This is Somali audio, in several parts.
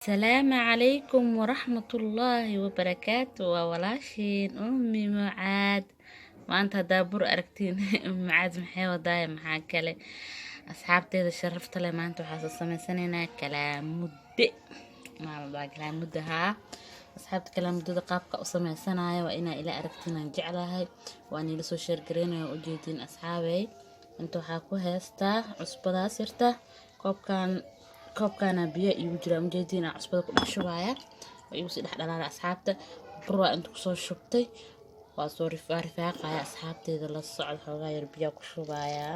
السلام عليكم ورحمة الله وبركاته وولاشين أمي معاد maanta haddaa bur aragtiin macaad maxay wadaaya maxaa kale asxaabteeda sharafta leh maanta waxaa soo sameysanaynaa kalaamude kalaamuda haa asxaabta kalaamudada qaabka u sameysanayo waa inaa ila aragtiin aan jeclahay waan ila soo sheergareynayo ujeedin asxaabey inta waxaa ku heystaa cusbadaas yarta koobkaana biyo igu jira ujeedin aan cusbada ku dhex shubaya waa igu sii dhex dhalaalay asxaabta bur waa inta kusoo shubtay waa soo rifaaqaya asxaabteeda la socod xoogaa yar biyo ku shubaya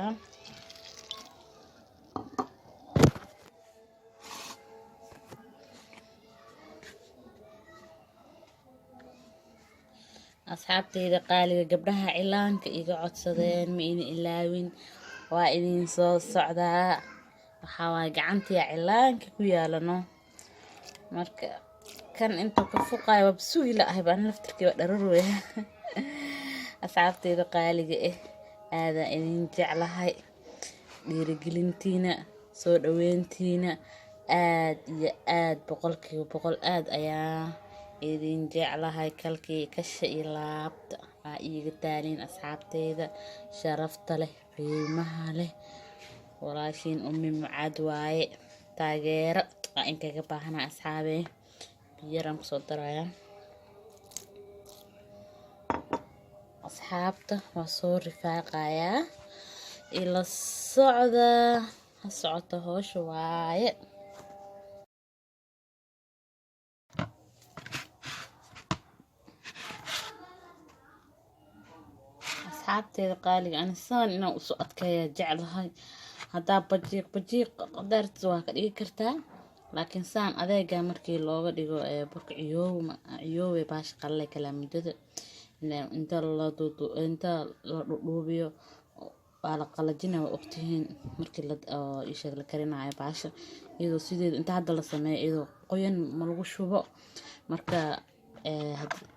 asxaabteeda qaaliga gabdhaha cilaanka iga codsadeen ma ina ilaawin waa idin soo socdaa waxaa waay gacantiya cilaanka ku yaalano marka kan inta ka fuqayo waa suugi la ahay baan laftirkii waa dhararooya asxaabteeda qaaliga aada idin jeclahay dhiirigelintiina soo dhaweyntiina aad iyo aad boqolkiiba boqol aad ayaa idin jeclahay kalkii kasha iyo laabta aa iiga taaliin asxaabteeda sharafta leh qiimaha leh walaashiin ummi mucaad waaye taageero waa inkaga baahana asxaabee biyaraan kusoo daraya asxaabta waa soo rifaaqayaa ila socda ha socota hoosha waaye asxaabteeda qaaliga ani saan inaan usoo adkeeya jeclahay haddaa bajiiq qadarta waa ka dhigi kartaa laakiin saan adeega markii looga dhigo burka ciyoowe baasha qalle kalaamudada inta la dhuubiyo waa la qalajina waa ogtihiin markii isheeg la karinayo baasha iyadoo sideeda inta hadda la sameeyo iyadoo qoyan ma lagu shubo marka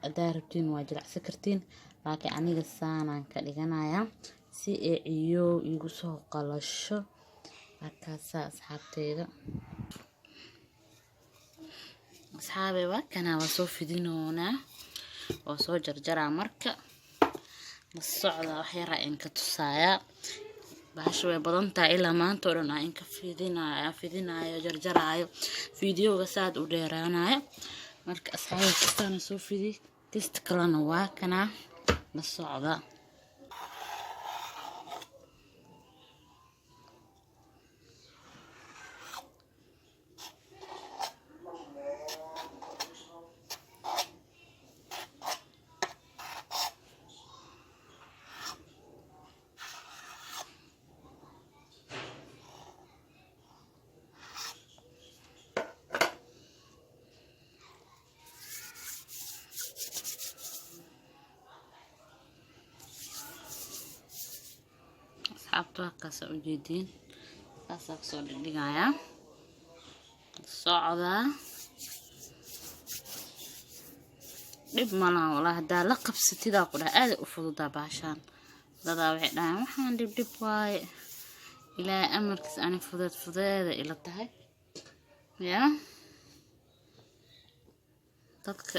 haddaa rabtiin waa jilacsan kartiin laakiin aniga saanaan ka dhiganaya si ay ciyoow igu soo qalasho markaasa asxaabteeda asxaabey waa kana waa soo fidinoonaa waa soo jarjaraa marka la socda wax yaraa inka tusaaya baasha way badan tahay ilaa maanta oo dhan aa inka fidinayo jarjaraayo fiidiyowga saad u dheeraanayo marka asxaabey kastaana soo fidi kasta kalena waa kana la socda asxaabta halkaasa ujeediin kaasaa kasoo dhigdhigayaa socdaa dhib malaha walaa haddaa la qabsatidaa ku dhaha aaday u fududaa baashaan dadaa waxay dhahaan waxaan dhib waaye ilaahay amarkiis ani fudeeda ila tahay yaa dadka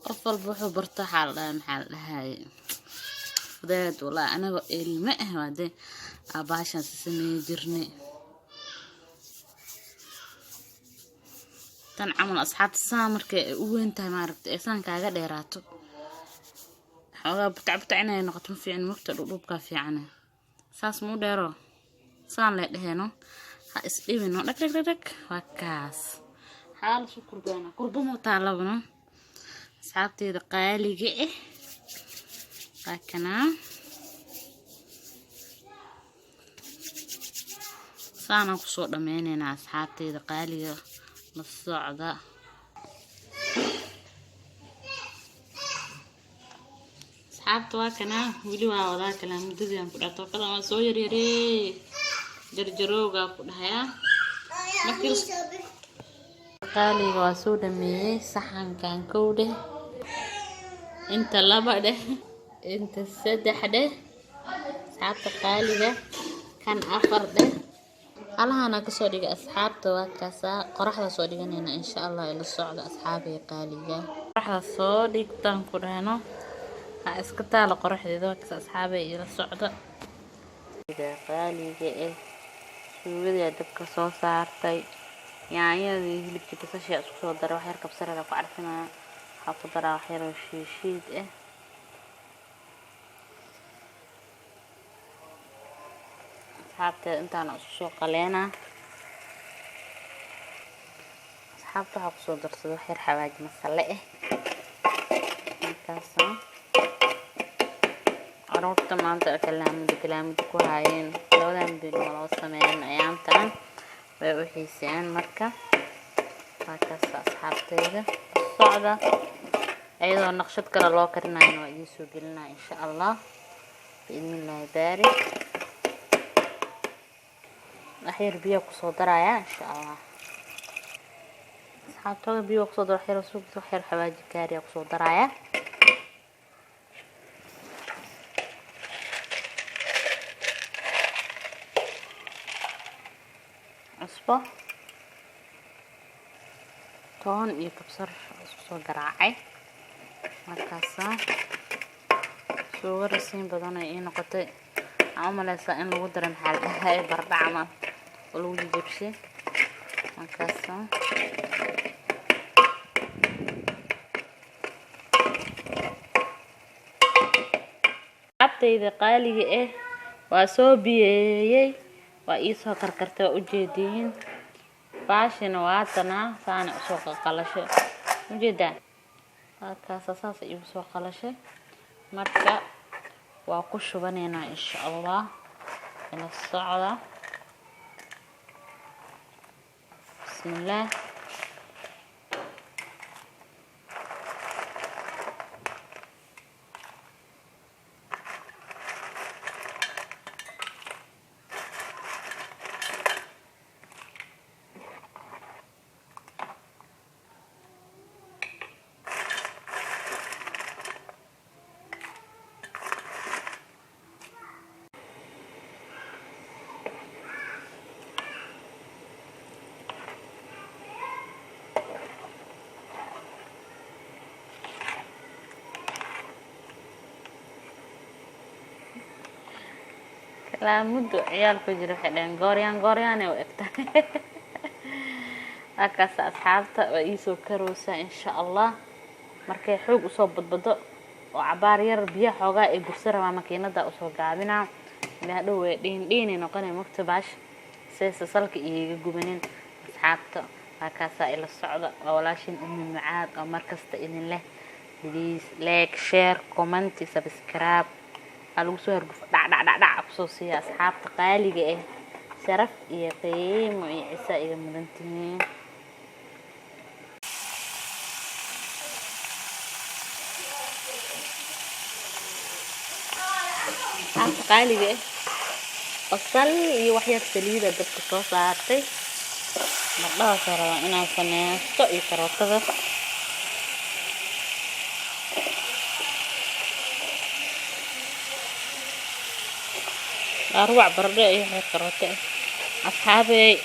qof walba wuxuu barto waxaa la dhahay maxaa la dhahaye fudeed walaa anagoo ilma waade baashaan si sameeyi jirnay tan camal asxaabta saa markay u weyn tahay maaragta ee saan kaaga dheeraato xoogaa butac inay noqoto ma fiican mugta dhudhubkaa fiicane saas muu dheero saan lee dheheeno ha isdhibino dhag waa kaas xaalasu kurbaana kurbamo taalabano asxaabteeda qaaliga waa kanaa saanaan kusoo dhameyneynaa asxaabteeda qaaliga la socda asxaabta waa kanaa weli waa wadaa kalaamudadii aan ku dhaha tookada waa soo yaryaree jarjarowgaa ku dhahayaa markii qaaliga waa soo dhameeyey saxankan kow dheh inta laba dheh inta saddex dheh asxaabta qaaliga kan afar dheh alahan kasoo dhigay asxaabta waa kaasa qoraxda soo dhiganayna insha Allah ila socda asxaabay qaaliga qoraxda soo dhigtaan ku dhahno ha iska taalo qoraxdeeda waa kaasa asxaabay ila socda qaaliga suugada dabka soo saartay yaanyada hilibka basasha isku soo daray wax yar kabsarada ku carfinaa waxa ku daraa wax yar shiishiid asxaabta intaan isku soo qaleena asxaabta waxa ku soo darsado wax yar xawaaji masale markaas aragta maanta kalaamada ku haayeen labadan bil loo sameeyay ayaantan way u xiiseen marka markaas asxaabteeda socda ayadoo naqshad kale loo karinayo waa idin soo gelinaa insha Allah biidnillaahi baari waxyar biyo ku soo daraya insha Allah asxaabtada biyo ku soo dar waxyar suuq waxyar xawaaji kaari ku soo daraya cusbo toon iyo kabsar isku soo garaacay markaas soo warasiin badan ay noqotay amalaysa in lagu daran xal ay bardhacma oo lagu jibshay markaas abtayda qaaliga waa soo biyay waa ii soo karkartay u jeedin baashina waa tana saan soo qalashay ujeeda halkaas asaas ay soo qalashay marka waa ku shubaneena insha Allah ila socda bismillah la muddo ciyaalku jiro xidhan gooryan oo egta akaas asxaabta waa ii soo karoosa insha Allah markay xoog u soo badbado oo cabaar yar biyo xoogaa ay bursara makiinada u soo gaabina ila dhow way dhiin noqonay maktabash seesa salka iiga gubanin asxaabta akaas ila socda walaashin ummi macaad oo markasta idin leh please like share comment subscribe lagu soo harguf dhac soo siiya asxaabta qaaliga sharaf iyo qiimo iyo ciise iyo mudantiin asxaabta qaaliga basal iyo wax yar saliid dabka soo saartay mardaa sarada inaan sameeyo iyo karootada أروع برده أيه كروته أصحابي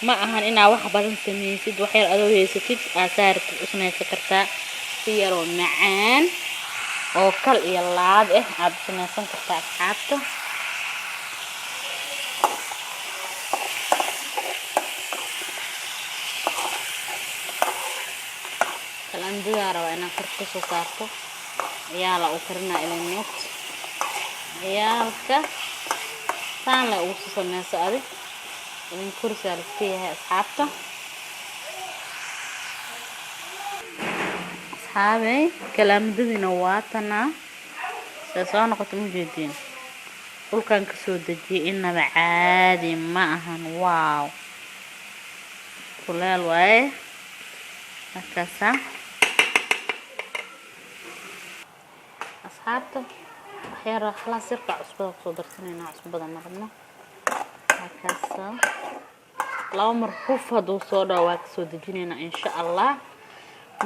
ما أهان إنا واحد بدن سميسيد وحير أدوية ستيد أثار أسمه سكرتا سيرو معان أو كل يلاد عبد سمه سكرتا أصحابته كلام ديارة وأنا كرتش وصارته يلا وكرنا إلى النت يالك سان لا ugu sameeyay aadi in kursi aragtay asxaabta asxaabay kalaamdadina waatana soo noqoto mujeedin dhulkan ka soo dajiyay inaba caadi ma ahan waaw kuleel way markaasa asxaabta waxyar خلاص يرقع عصبة soo darsanayna cusbada marno markaasa laba markuf haduu soo dhawaa ka soo dajinayna insha Allah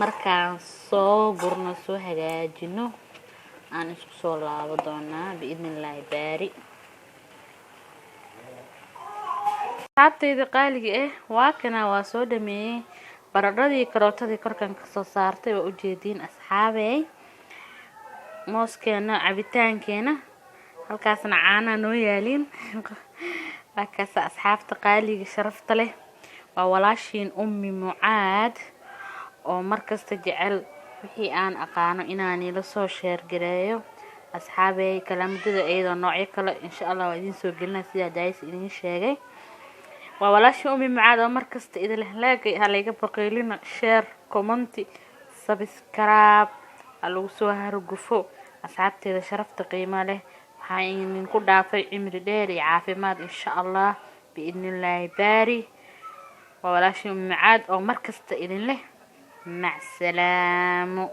markaan soo gurno soo hagaajino aan isku soo laabo doonaa biidnillaahi baari asxaabtayda qaaliga waa kana waa soo dhameeyay baradhadii karootadii korkan ka soo saartay waa u jeediin asxaabey mooskeena cabitaankeena halkaasna caana noo yaalin halkaas asxaabta qaaliga sharafta leh waa walaashiin ummi mucaad oo markasta jecel wixii aan aqaano inaan ila soo sheer gareeyo asxaabey kalaamada iyadoo noocyo kale insha Allah waa idin soo gelinaa sida daayis idin sheegay waa walaashii ummi mucaad oo markasta idin laagay halayga baqeylina share comment subscribe lagu soo hargufo asxaabteeda sharafta qiimo leh waxaan ku dhaafay cimri dheer iyo caafimaad insha Allah biidnillaahi baari waa walaashii ummi mucaad oo markasta idin leh mac salaamo